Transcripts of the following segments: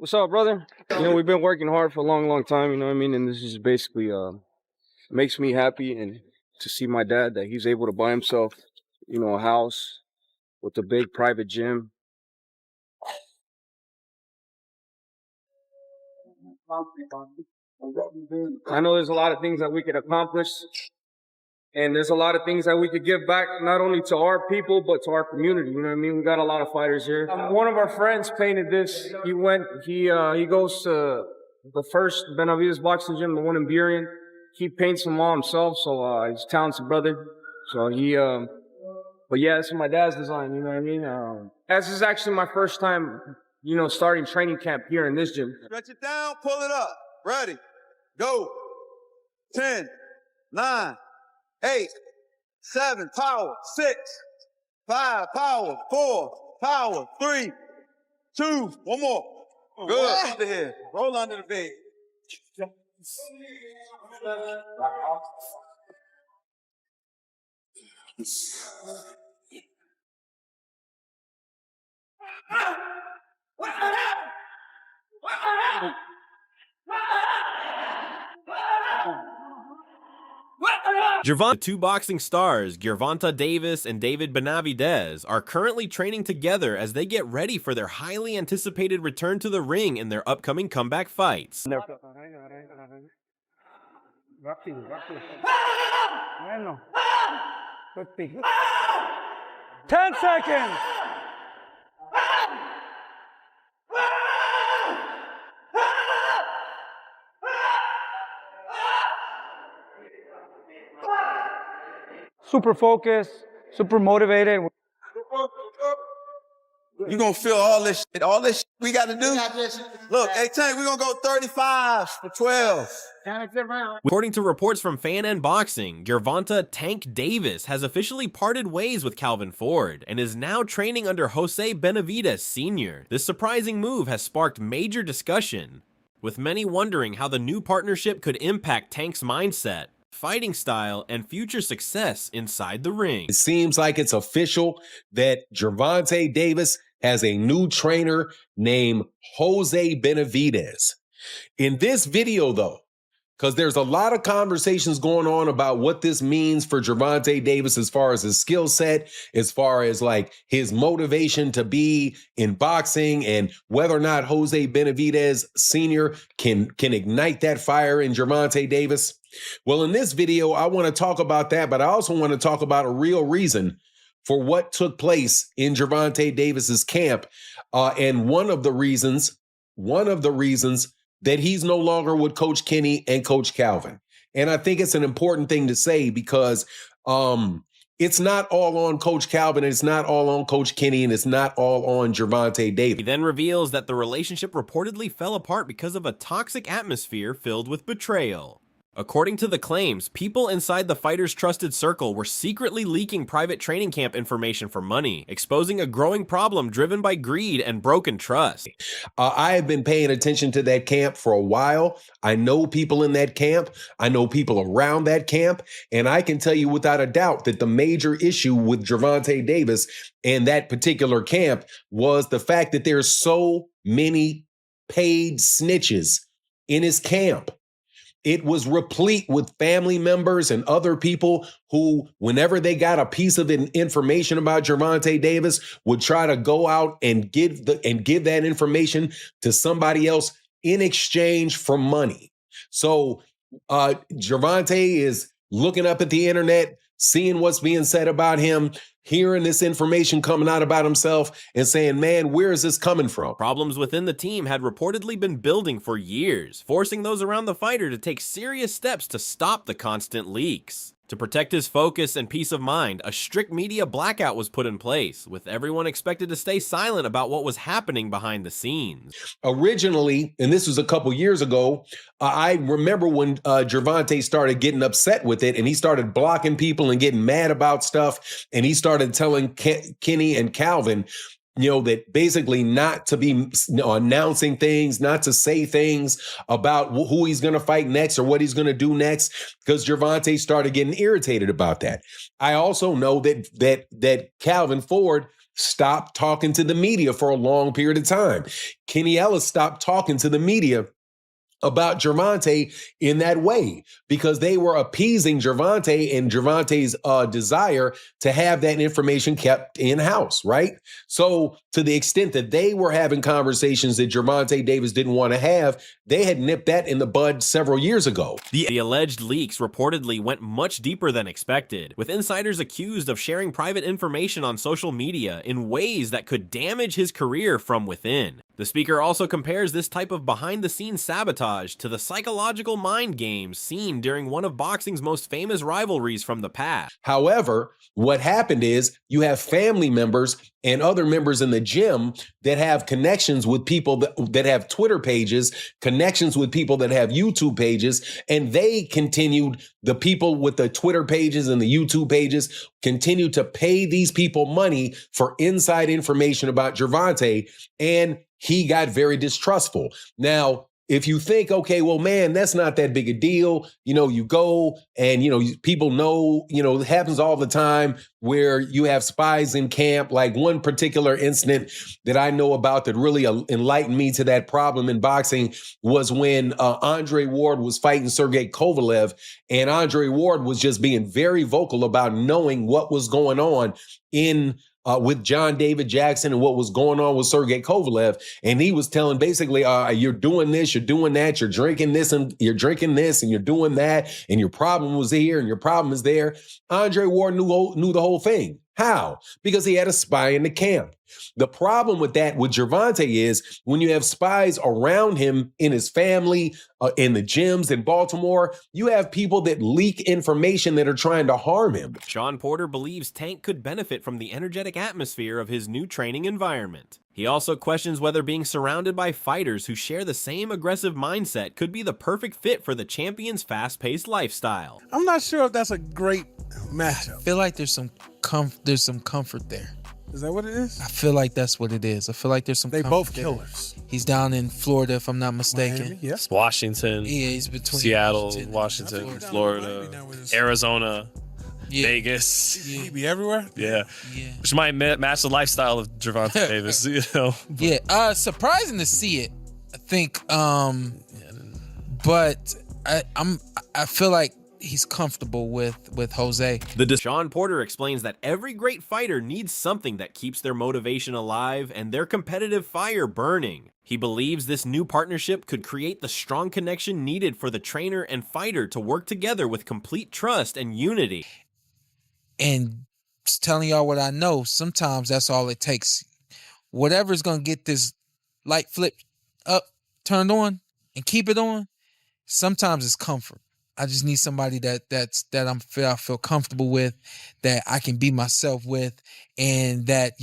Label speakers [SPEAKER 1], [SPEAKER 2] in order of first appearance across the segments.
[SPEAKER 1] What's up, brother? We've been working hard for a long, long time, you know what I mean? And this is basically makes me happy and to see my dad that he's able to buy himself, a house with a big private gym. I know there's a lot of things that we could accomplish, and there's a lot of things that we could give back, not only to our people, but to our community. You know what I mean? We got a lot of fighters here. One of our friends painted this. He goes to the first Benavidez boxing gym, the one in Burien. He paints them all himself, so he's a talented brother. So but yeah, this is my dad's design, you know what I mean? This is actually my first time, starting training camp here in this gym.
[SPEAKER 2] Stretch it down, pull it up. Ready, go. 10, 9, 8, 7, power, 6, 5, power, 4, power, 3, 2, one more. Good. Under here. Roll under the bed.
[SPEAKER 3] The two boxing stars, Gervonta Davis and David Benavidez, are currently training together as they get ready for their highly anticipated return to the ring in their upcoming comeback fights.
[SPEAKER 4] 10 seconds. Super focused, super motivated.
[SPEAKER 2] You're going to feel all this shit we got to do. Look, hey, Tank, we're going to go 35 for 12.
[SPEAKER 3] According to reports from Fan and Boxing, Gervonta "Tank" Davis has officially parted ways with Calvin Ford and is now training under Jose Benavidez Sr. This surprising move has sparked major discussion, with many wondering how the new partnership could impact Tank's mindset, fighting style, and future success inside the ring.
[SPEAKER 5] It seems like it's official that Gervonta Davis has a new trainer named Jose Benavidez. In this video, though, because there's a lot of conversations going on about what this means for Gervonta Davis as far as his skill set, as far as like his motivation to be in boxing, and whether or not Jose Benavidez Sr. can ignite that fire in Gervonta Davis. Well, in this video, I want to talk about that, but I also want to talk about a real reason for what took place in Gervonta Davis's camp. And one of the reasons that he's no longer with Coach Kenny and Coach Calvin. And I think it's an important thing to say because it's not all on Coach Calvin, and it's not all on Coach Kenny, and it's not all on Gervonta Davis.
[SPEAKER 3] He then reveals that the relationship reportedly fell apart because of a toxic atmosphere filled with betrayal. According to the claims, people inside the fighters' trusted circle were secretly leaking private training camp information for money, exposing a growing problem driven by greed and broken trust.
[SPEAKER 5] I have been paying attention to that camp for a while. I know people in that camp. I know people around that camp. And I can tell you without a doubt that the major issue with Gervonta Davis and that particular camp was the fact that there's so many paid snitches in his camp. It was replete with family members and other people who, whenever they got a piece of information about Gervonta Davis, would try to go out and give that information to somebody else in exchange for money. So Gervonta is looking up at the internet, seeing what's being said about him, hearing this information coming out about himself and saying, man, where is this coming from?
[SPEAKER 3] Problems within the team had reportedly been building for years, forcing those around the fighter to take serious steps to stop the constant leaks. To protect his focus and peace of mind, a strict media blackout was put in place, with everyone expected to stay silent about what was happening behind the scenes.
[SPEAKER 5] Originally, and this was a couple years ago, I remember when Gervonta started getting upset with it, and he started blocking people and getting mad about stuff, and he started telling Kenny and Calvin, that basically not to be announcing things, not to say things about who he's going to fight next or what he's going to do next, because Gervonta started getting irritated about that. I also know that Calvin Ford stopped talking to the media for a long period of time. Kenny Ellis stopped talking to the media about Gervonta in that way because they were appeasing Gervonta and Gervonta's desire to have that information kept in-house, right? So to the extent that they were having conversations that Gervonta Davis didn't want to have, they had nipped that in the bud several years ago.
[SPEAKER 3] The alleged leaks reportedly went much deeper than expected, with insiders accused of sharing private information on social media in ways that could damage his career from within. The speaker also compares this type of behind-the-scenes sabotage to the psychological mind games seen during one of boxing's most famous rivalries from the past.
[SPEAKER 5] However, what happened is you have family members and other members in the gym that have connections with people that have Twitter pages, connections with people that have YouTube pages, and they continued, the people with the Twitter pages and the YouTube pages continue to pay these people money for inside information about Gervonta, and he got very distrustful. Now, if you think, okay, well, man, that's not that big a deal. You know, you go and, people know, it happens all the time where you have spies in camp. Like one particular incident that I know about that really enlightened me to that problem in boxing was when Andre Ward was fighting Sergey Kovalev, and Andre Ward was just being very vocal about knowing what was going on with John David Jackson and what was going on with Sergey Kovalev. And he was telling basically, you're doing this, you're doing that, you're drinking this and you're drinking this and you're doing that. And your problem was here and your problem is there. Andre Ward knew the whole thing. How? Because he had a spy in the camp. The problem with that with Gervonta is when you have spies around him in his family, in the gyms in Baltimore, you have people that leak information that are trying to harm him.
[SPEAKER 3] Sean Porter believes Tank could benefit from the energetic atmosphere of his new training environment. He also questions whether being surrounded by fighters who share the same aggressive mindset could be the perfect fit for the champion's fast-paced lifestyle.
[SPEAKER 6] I'm not sure if that's a great matchup.
[SPEAKER 7] I feel like there's some comfort there.
[SPEAKER 6] Is that what it is?
[SPEAKER 7] I feel like that's what it is. I feel like there's some
[SPEAKER 6] They
[SPEAKER 7] comfort
[SPEAKER 6] both
[SPEAKER 7] there.
[SPEAKER 6] killers.
[SPEAKER 7] He's down in Florida, if I'm not mistaken.
[SPEAKER 6] Miami, yeah.
[SPEAKER 8] Washington,
[SPEAKER 7] Yeah, he's between
[SPEAKER 8] Seattle,
[SPEAKER 7] and
[SPEAKER 8] Washington,
[SPEAKER 6] Florida.
[SPEAKER 8] Florida, Arizona,
[SPEAKER 7] Yeah.
[SPEAKER 8] Vegas.
[SPEAKER 7] Yeah.
[SPEAKER 6] He be everywhere.
[SPEAKER 8] Yeah.
[SPEAKER 7] Yeah.
[SPEAKER 8] Which might match the lifestyle of Gervonta Davis,
[SPEAKER 7] Yeah. Surprising to see it. I think but I feel like he's comfortable with Jose.
[SPEAKER 3] Sean Porter explains that every great fighter needs something that keeps their motivation alive and their competitive fire burning. He believes this new partnership could create the strong connection needed for the trainer and fighter to work together with complete trust and unity.
[SPEAKER 7] And just telling y'all what I know, sometimes that's all it takes. Whatever's gonna get this light flip up, turned on, and keep it on, sometimes it's comfort. I just need somebody that I feel comfortable with, that I can be myself with, and that,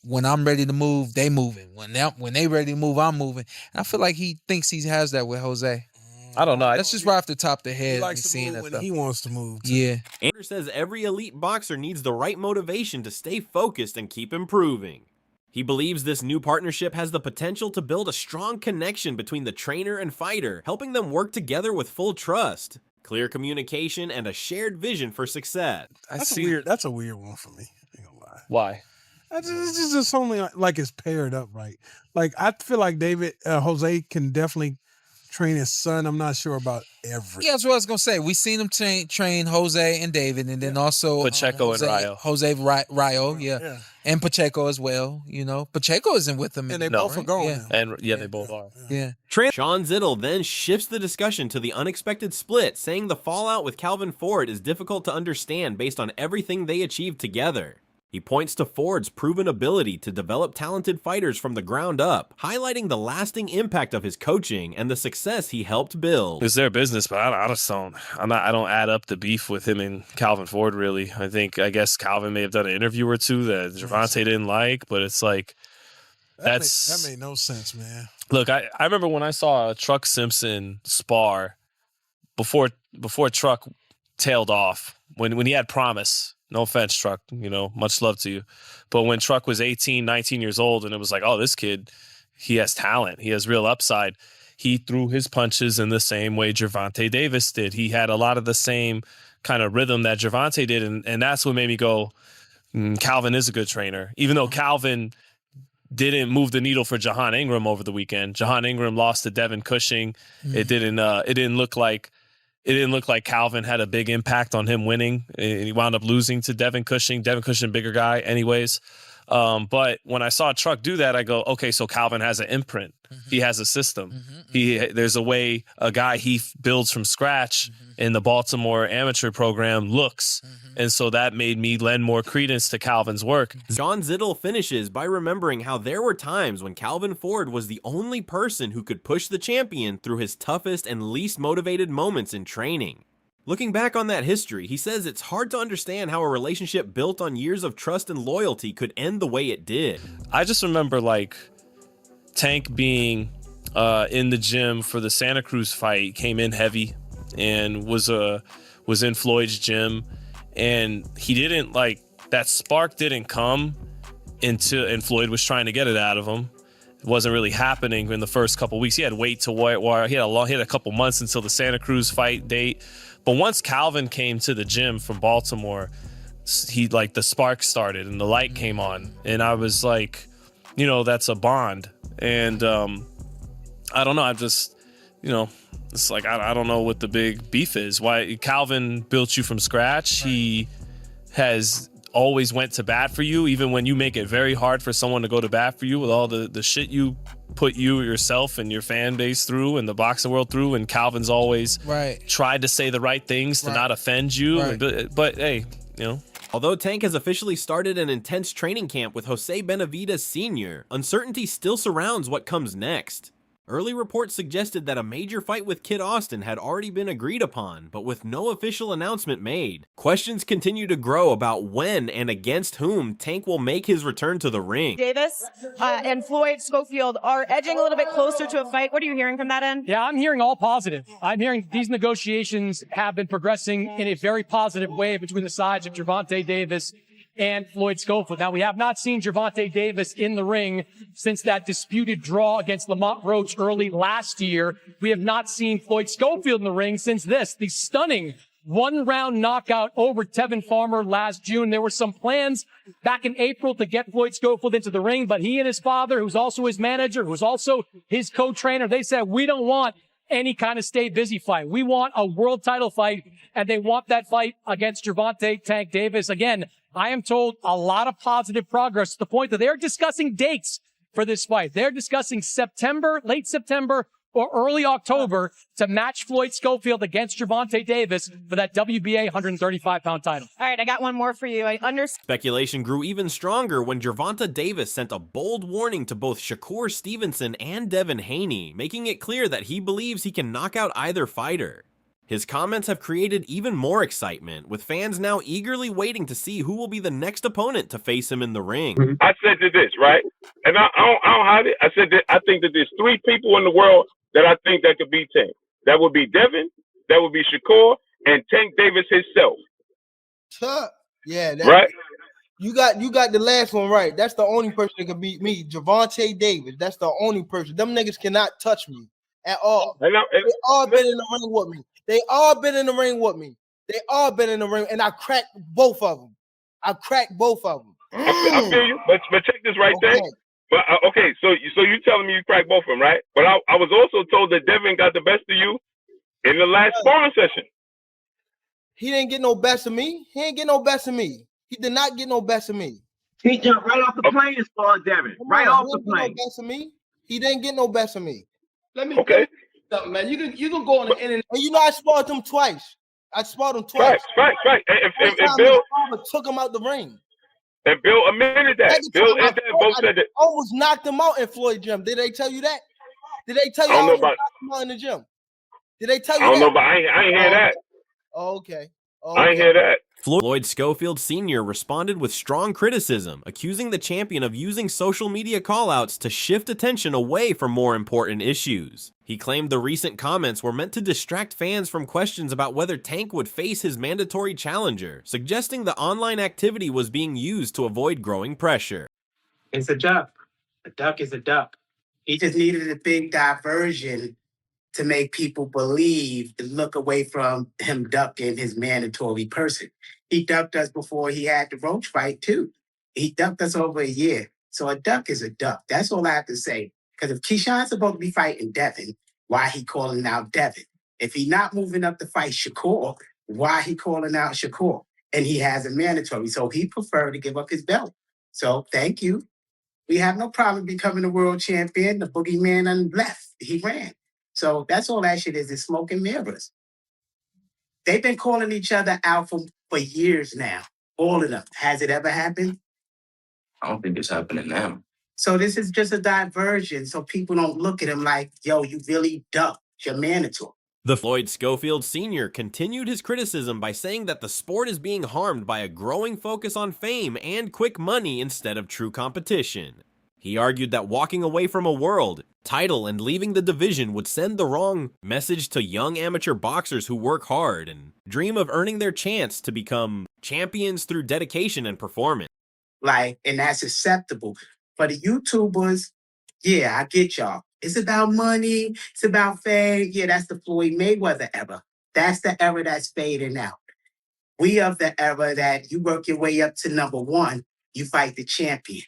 [SPEAKER 7] when I'm ready to move, they moving. When they ready to move, I'm moving. And I feel like he thinks he has that with Jose.
[SPEAKER 8] I don't know.
[SPEAKER 7] That's just right off the top of the
[SPEAKER 6] He
[SPEAKER 7] head.
[SPEAKER 6] likes to
[SPEAKER 7] seeing
[SPEAKER 6] move
[SPEAKER 7] that
[SPEAKER 6] when
[SPEAKER 7] stuff.
[SPEAKER 6] he wants to move. Too.
[SPEAKER 7] Yeah.
[SPEAKER 3] Andrew says every elite boxer needs the right motivation to stay focused and keep improving. He believes this new partnership has the potential to build a strong connection between the trainer and fighter, helping them work together with full trust, clear communication, and a shared vision for success.
[SPEAKER 6] That's a weird one for me. I ain't gonna lie.
[SPEAKER 8] Why?
[SPEAKER 6] It's just only like it's paired up right. Like I feel like Jose can definitely train his son. I'm not sure about every.
[SPEAKER 7] Yeah, that's what I was gonna say. We seen him train Jose and David, and then also
[SPEAKER 8] Pacheco and Rayo.
[SPEAKER 7] Jose Rayo, yeah, and Pacheco as well. Pacheco isn't with him,
[SPEAKER 6] And they
[SPEAKER 7] anymore,
[SPEAKER 6] both are
[SPEAKER 7] right?
[SPEAKER 6] going.
[SPEAKER 7] Yeah.
[SPEAKER 6] now.
[SPEAKER 8] And they both are.
[SPEAKER 7] Yeah.
[SPEAKER 3] Sean Zittel then shifts the discussion to the unexpected split, saying the fallout with Calvin Ford is difficult to understand based on everything they achieved together. He points to Ford's proven ability to develop talented fighters from the ground up, highlighting the lasting impact of his coaching and the success he helped build.
[SPEAKER 8] It's their business, but I don't add up the beef with him and Calvin Ford, really. I guess Calvin may have done an interview or two that Gervonta didn't like, but it's like,
[SPEAKER 6] That made no sense, man.
[SPEAKER 8] Look, I remember when I saw Truck Simpson spar before Truck tailed off, when he had promise. No offense, Truck, much love to you. But when Truck was 18, 19 years old, and it was like, oh, this kid, he has talent. He has real upside. He threw his punches in the same way Gervonta Davis did. He had a lot of the same kind of rhythm that Gervonta did, and that's what made me go, Calvin is a good trainer, even though Calvin didn't move the needle for Jahan Ingram over the weekend. Jahan Ingram lost to Devin Cushing. It didn't look like Calvin had a big impact on him winning. He wound up losing to Devin Cushing. Devin Cushing, bigger guy, anyways. But when I saw Truck do that, I go, okay, so Calvin has an imprint. He has a system. There's a way a guy he builds from scratch in the Baltimore amateur program looks. And so that made me lend more credence to Calvin's work.
[SPEAKER 3] John Zittel finishes by remembering how there were times when Calvin Ford was the only person who could push the champion through his toughest and least motivated moments in training. Looking back on that history, he says it's hard to understand how a relationship built on years of trust and loyalty could end the way it did.
[SPEAKER 8] I just remember like Tank being in the gym for the Santa Cruz fight, came in heavy and was in Floyd's gym, and he didn't like that spark didn't come and Floyd was trying to get it out of him. It wasn't really happening in the first couple weeks. He had to wait till he had a couple months until the Santa Cruz fight date. But once Calvin came to the gym from Baltimore, he like the spark started and the light came on, and I was like, that's a bond. And I don't know, I'm just, it's like I don't know what the big beef is. Why Calvin built you from scratch. Right. He has always went to bat for you, even when you make it very hard for someone to go to bat for you with all the shit you put you yourself and your fan base through and the boxing world through. And Calvin's always tried to say the right things to not offend you. Right. But hey,
[SPEAKER 3] Although Tank has officially started an intense training camp with Jose Benavidez Sr., uncertainty still surrounds what comes next. Early reports suggested that a major fight with Kid Austin had already been agreed upon, but with no official announcement made. Questions continue to grow about when and against whom Tank will make his return to the ring.
[SPEAKER 9] Davis and Floyd Schofield are edging a little bit closer to a fight. What are you hearing from that end?
[SPEAKER 10] Yeah, I'm hearing all positive. I'm hearing these negotiations have been progressing in a very positive way between the sides of Gervonta Davis and Floyd Schofield. Now, we have not seen Gervonta Davis in the ring since that disputed draw against Lamont Roach early last year. We have not seen Floyd Schofield in the ring since the stunning one-round knockout over Tevin Farmer last June. There were some plans back in April to get Floyd Schofield into the ring, but he and his father, who's also his manager, who's also his co-trainer, they said, we don't want any kind of stay busy fight. We want a world title fight, and they want that fight against Gervonta Tank Davis. Again, I am told a lot of positive progress to the point that they're discussing dates for this fight. They're discussing September, late September, or early October to match Floyd Schofield against Gervonta Davis for that WBA 135-pound title.
[SPEAKER 9] All right, I got one more for you. I understand.
[SPEAKER 3] Speculation grew even stronger when Gervonta Davis sent a bold warning to both Shakur Stevenson and Devin Haney, making it clear that he believes he can knock out either fighter. His comments have created even more excitement, with fans now eagerly waiting to see who will be the next opponent to face him in the ring.
[SPEAKER 11] I said this, right? And I don't hide it. I said that I think that there's 3 people in the world that I think that could beat Tank. That would be Devin, that would be Shakur, and Tank Davis himself.
[SPEAKER 12] Yeah,
[SPEAKER 11] right.
[SPEAKER 12] You got the last one right. That's the only person that can beat me, Gervonta Davis. That's the only person. Them niggas cannot touch me at all. They all been in the ring with me. They all been in the ring with me. They all been in the ring, and I cracked both of them. I feel you, but check this right there. But
[SPEAKER 11] okay, so you telling me you cracked both of them, right? But I was also told that Devin got the best of you in the last sparring session.
[SPEAKER 12] He didn't get no best of me. He ain't get no best of me. He did not get no best of me.
[SPEAKER 13] He jumped right off the plane and sparred Devin. Right off the plane.
[SPEAKER 12] No best of me. He didn't get no best of me.
[SPEAKER 13] Let me something, man. You can go on the internet.
[SPEAKER 12] And I sparred him twice.
[SPEAKER 11] Right. And Bill
[SPEAKER 12] took him out the ring.
[SPEAKER 11] And Bill admitted that. Bill and Dan both said that.
[SPEAKER 12] Almost knocked him out in Floyd gym. Did they tell you that? Did they tell you I almost knocked him out in the gym? Did they tell you that?
[SPEAKER 11] I don't know, but I ain't hear that.
[SPEAKER 12] Okay.
[SPEAKER 11] I ain't hear that.
[SPEAKER 3] Floyd Schofield Sr. responded with strong criticism, accusing the champion of using social media callouts to shift attention away from more important issues. He claimed the recent comments were meant to distract fans from questions about whether Tank would face his mandatory challenger, suggesting the online activity was being used to avoid growing pressure.
[SPEAKER 13] It's a duck. A duck is a duck.
[SPEAKER 14] He just needed a big diversion to make people believe and look away from him ducking his mandatory person. He ducked us before he had the Roach fight, too. He ducked us over a year. So a duck is a duck. That's all I have to say. Because if Keyshawn's supposed to be fighting Devin, why he calling out Devin? If he not moving up to fight Shakur, why he calling out Shakur? And he has a mandatory. So he preferred to give up his belt. So thank you. We have no problem becoming a world champion. The boogeyman and left. He ran. So that's all that shit is smoke and mirrors. They've been calling each other out for years now. All of them. Has it ever happened?
[SPEAKER 15] I don't think it's happening now.
[SPEAKER 14] So this is just a diversion so people don't look at him like, yo, you really ducked your mandatory.
[SPEAKER 3] The Floyd Schofield Sr. continued his criticism by saying that the sport is being harmed by a growing focus on fame and quick money instead of true competition. He argued that walking away from a world title and leaving the division would send the wrong message to young amateur boxers who work hard and dream of earning their chance to become champions through dedication and performance.
[SPEAKER 14] And that's acceptable. For the YouTubers, yeah, I get y'all. It's about money. It's about fame. Yeah, that's the Floyd Mayweather era. That's the era that's fading out. We of the era that you work your way up to number one, you fight the champion.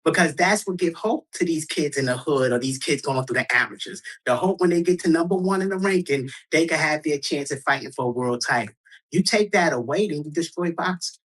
[SPEAKER 14] Because that's what give hope to these kids in the hood or these kids going through the amateurs. The hope when they get to number one in the ranking, they can have their chance of fighting for a world title. You take that away, then you destroy boxing.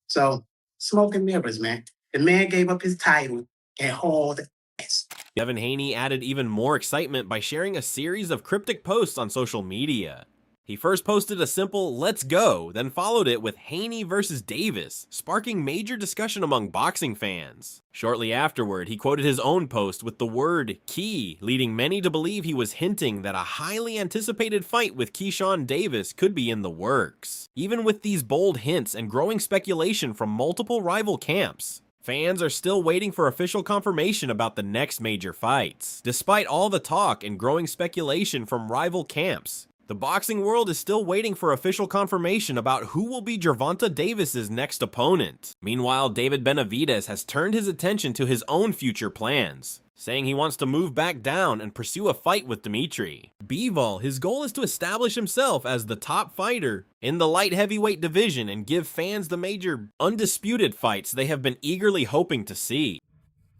[SPEAKER 14] So, smoke and mirrors, man. The man gave up his title and hauled ass.
[SPEAKER 3] Devin Haney added even more excitement by sharing a series of cryptic posts on social media. He first posted a simple "let's go," then followed it with Haney versus Davis, sparking major discussion among boxing fans. Shortly afterward, he quoted his own post with the word "key," leading many to believe he was hinting that a highly anticipated fight with Keyshawn Davis could be in the works. Even with these bold hints and growing speculation from multiple rival camps, fans are still waiting for official confirmation about the next major fights. Despite all the talk and growing speculation from rival camps, the boxing world is still waiting for official confirmation about who will be Gervonta Davis's next opponent. Meanwhile, David Benavidez has turned his attention to his own future plans, saying he wants to move back down and pursue a fight with Dimitri Bivol. His goal is to establish himself as the top fighter in the light heavyweight division and give fans the major undisputed fights they have been eagerly hoping to see.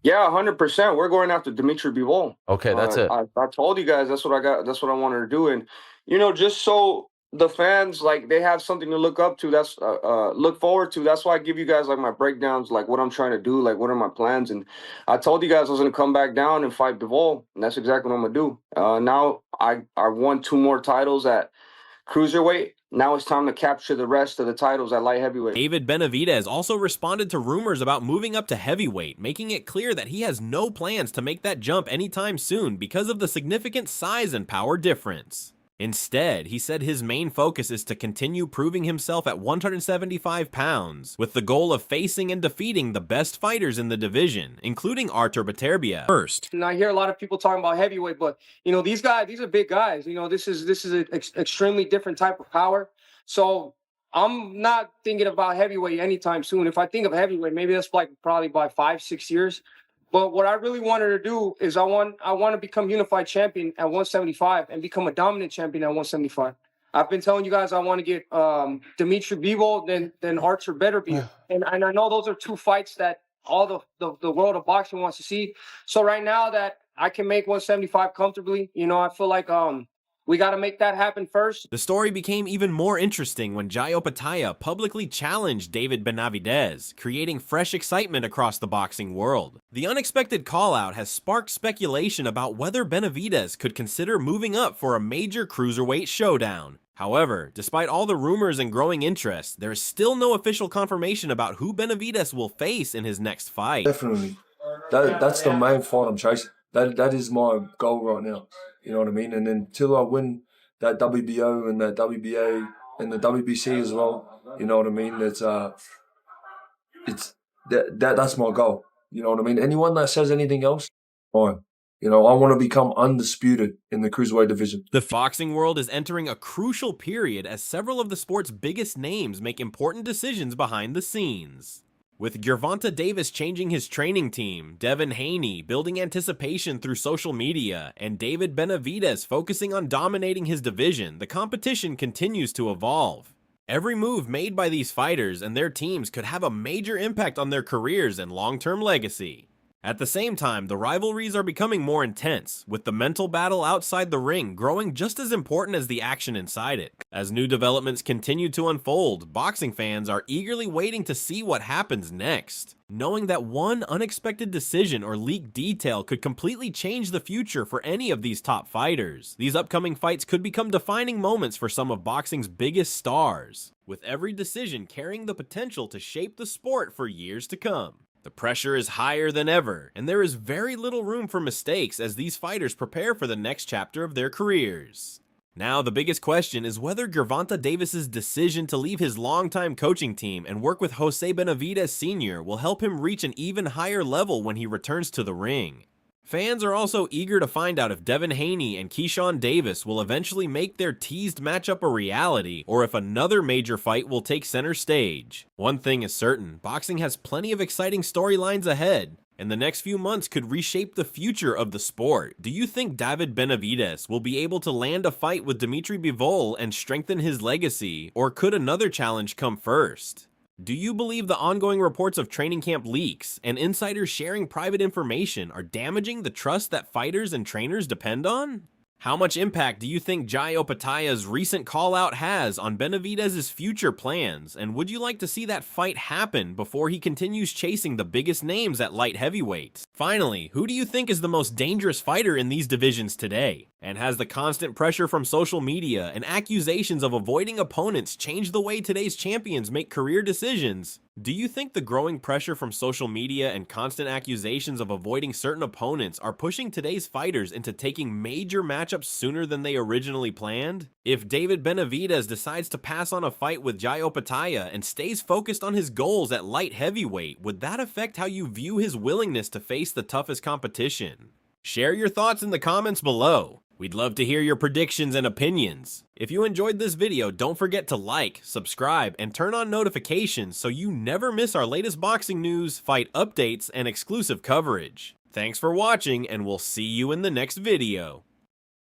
[SPEAKER 1] Yeah, 100%. We're going after Dimitri Bivol.
[SPEAKER 16] Okay, that's it.
[SPEAKER 1] I told you guys that's what I got. That's what I wanted to do, and just so the fans they have something to look up to. That's look forward to. That's why I give you guys my breakdowns, what I'm trying to do, what are my plans. And I told you guys I was gonna come back down and fight Bivol, and that's exactly what I'm gonna do. Now I won 2 more titles at cruiserweight. Now it's time to capture the rest of the titles at light heavyweight.
[SPEAKER 3] David Benavidez also responded to rumors about moving up to heavyweight, making it clear that he has no plans to make that jump anytime soon because of the significant size and power difference. Instead, he said his main focus is to continue proving himself at 175 pounds, with the goal of facing and defeating the best fighters in the division, including Artur Beterbiev first.
[SPEAKER 1] And I hear a lot of people talking about heavyweight, but these are big guys. This is an extremely different type of power. So I'm not thinking about heavyweight anytime soon. If I think of heavyweight, maybe that's probably by 5-6 years. But what I really wanted to do is I want to become unified champion at 175 and become a dominant champion at 175. I've been telling you guys I want to get Dimitri Bivol, then Artur Beterbiev. And I know those are 2 fights that all the world of boxing wants to see. So right now that I can make 175 comfortably, I feel like we got to make that happen first.
[SPEAKER 3] The story became even more interesting when Jai Opetaia publicly challenged David Benavidez, creating fresh excitement across the boxing world. The unexpected call-out has sparked speculation about whether Benavidez could consider moving up for a major cruiserweight showdown. However, despite all the rumors and growing interest, there is still no official confirmation about who Benavidez will face in his next fight.
[SPEAKER 17] Definitely. That's the main fight I'm chasing. That is my goal right now. You know what I mean? And until I win that WBO and that WBA and the WBC as well, you know what I mean? That's my goal. You know what I mean? Anyone that says anything else, fine. I want to become undisputed in the cruiserweight division.
[SPEAKER 3] The boxing world is entering a crucial period as several of the sport's biggest names make important decisions behind the scenes. With Gervonta Davis changing his training team, Devin Haney building anticipation through social media, and David Benavidez focusing on dominating his division, the competition continues to evolve. Every move made by these fighters and their teams could have a major impact on their careers and long-term legacy. At the same time, the rivalries are becoming more intense, with the mental battle outside the ring growing just as important as the action inside it. As new developments continue to unfold, boxing fans are eagerly waiting to see what happens next, knowing that one unexpected decision or leaked detail could completely change the future for any of these top fighters. These upcoming fights could become defining moments for some of boxing's biggest stars, with every decision carrying the potential to shape the sport for years to come. The pressure is higher than ever, and there is very little room for mistakes as these fighters prepare for the next chapter of their careers. Now, the biggest question is whether Gervonta Davis's decision to leave his longtime coaching team and work with Jose Benavidez Sr. will help him reach an even higher level when he returns to the ring. Fans are also eager to find out if Devin Haney and Keyshawn Davis will eventually make their teased matchup a reality, or if another major fight will take center stage. One thing is certain, boxing has plenty of exciting storylines ahead, and the next few months could reshape the future of the sport. Do you think David Benavidez will be able to land a fight with Dimitri Bivol and strengthen his legacy, or could another challenge come first? Do you believe the ongoing reports of training camp leaks and insiders sharing private information are damaging the trust that fighters and trainers depend on? How much impact do you think Jai Opetaya's recent call-out has on Benavidez's future plans, and would you like to see that fight happen before he continues chasing the biggest names at light heavyweight? Finally, who do you think is the most dangerous fighter in these divisions today? And has the constant pressure from social media and accusations of avoiding opponents changed the way today's champions make career decisions? Do you think the growing pressure from social media and constant accusations of avoiding certain opponents are pushing today's fighters into taking major matchups sooner than they originally planned? If David Benavidez decides to pass on a fight with Jai Opetaya and stays focused on his goals at light heavyweight, would that affect how you view his willingness to face the toughest competition? Share your thoughts in the comments below. We'd love to hear your predictions and opinions. If you enjoyed this video, don't forget to like, subscribe, and turn on notifications so you never miss our latest boxing news, fight updates, and exclusive coverage. Thanks for watching, and we'll see you in the next video.